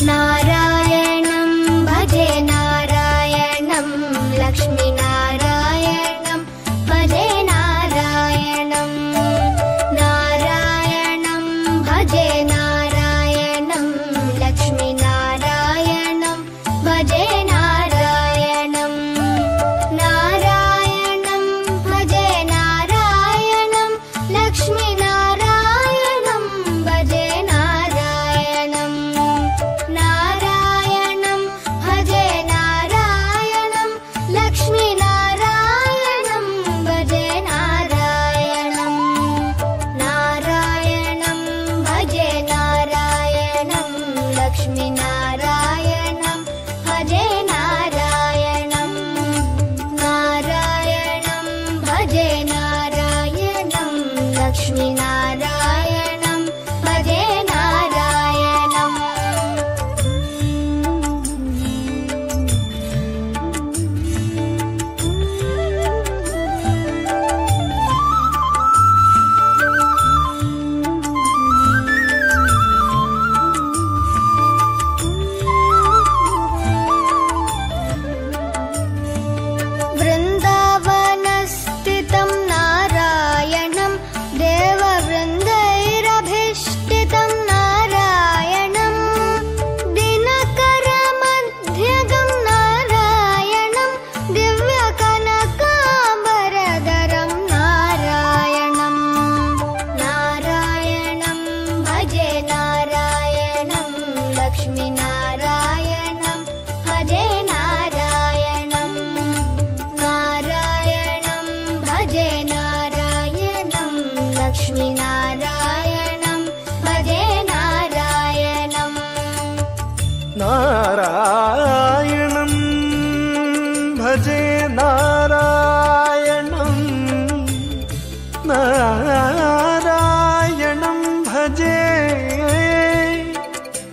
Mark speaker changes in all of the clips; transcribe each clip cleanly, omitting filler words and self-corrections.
Speaker 1: नारायणं भजे नारायणं लक्ष्मीनारायणं भजे नारायणं नारायणं भजे नारायणं लक्ष्मीनारायणं भजे नारायणं नारायणं भजे नारायणं लक्ष्मीनारायणं भजे नारायणं नारायणं भजे नारायणं लक्ष्मीनारायणं भजे नारायणं नारायणं भजे नारायणं लक्ष्मीनारायणं भजे नारायणं नारायणं भजे नारायणं लक्ष्मीनारायणं भजे नारायणं वृन्दावनस्थितं नारायणं देववृन्दैरभिष्टितं नारायणं दिनकरमध्यगं नारायणं दिव्यकनकाम्बरधरं नारायणं नारायणं भजे नारायणं लक्ष्मीनारायणं भजे नारायणं नारायणं भजे नारायणं लक्ष्मीनारायणं भजे नारायणं
Speaker 2: नारायणं भजे नारायणं नारायणं भजे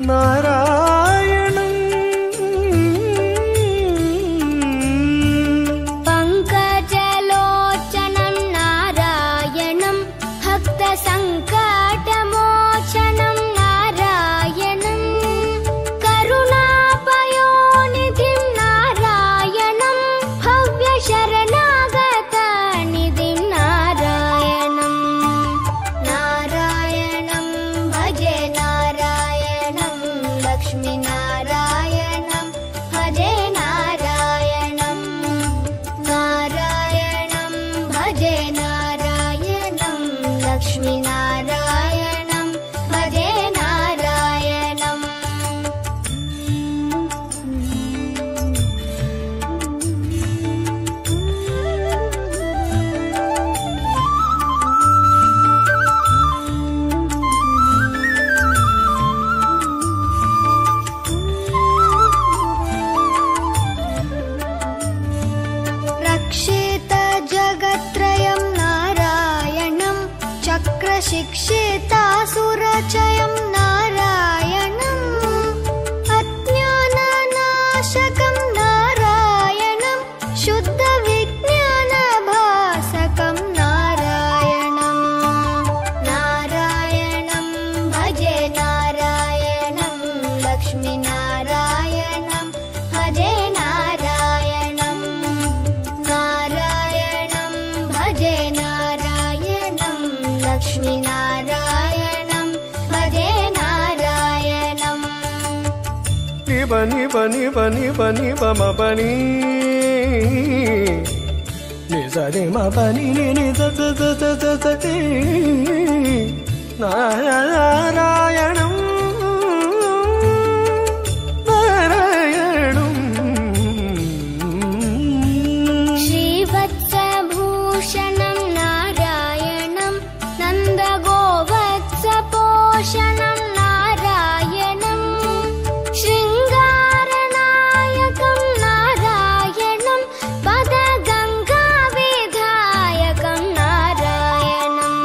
Speaker 2: नारायणं
Speaker 1: पङ्कजलोचनं नारायणं भक्तसङ्कटमोचनं नारायणं करुणापयोनिधिं नारायणं भव्यशरणागतनिधिं नारायणं नारायणं भजे नारायणं लक्ष्मीनारायणं भजे नारायणं नारायणं भजे नारायणं लक्ष्मीनारायणं भजे नारायणं रक्षितजगत्त्रयं नारायणं चक्रशिक्षितासुरचयं नारायणं अज्ञाननाशकं नारायणं शुद्धविज्ञानभासकं नारायणं नारायणं भजे नारायणं लक्ष्मीनारायणं भजे नारायणं नारायणं भजे नारायणं लक्ष्मीनारायणं भजे नारायणं
Speaker 2: निबनि बनि बनि बनि बम बनि निजनि म बनि नि the the the the the the ति नारायणं नारायणं
Speaker 1: श्रीवत्सभूषणं नारायणं नन्दगोवत्सपोषणं नारायणं शृङ्गारनायकं नारायणं पदगङ्गाविधायकं नारायणं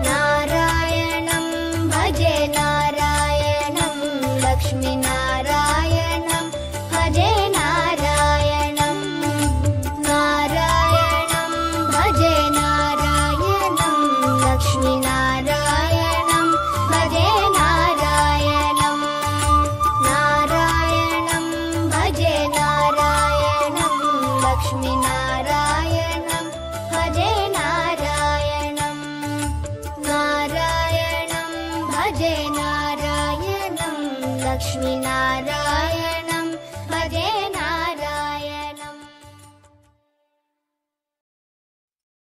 Speaker 1: नारायणं भजे नारायणं लक्ष्मीनारायणं भजे नारायणं नारायणं भजे नारायणं लक्ष्मीनारायणं भजे नारायणं नारायणं लक्ष्मीनारायणं भजे नारायणं नारायणं भजे नारायणं लक्ष्मीनारायणं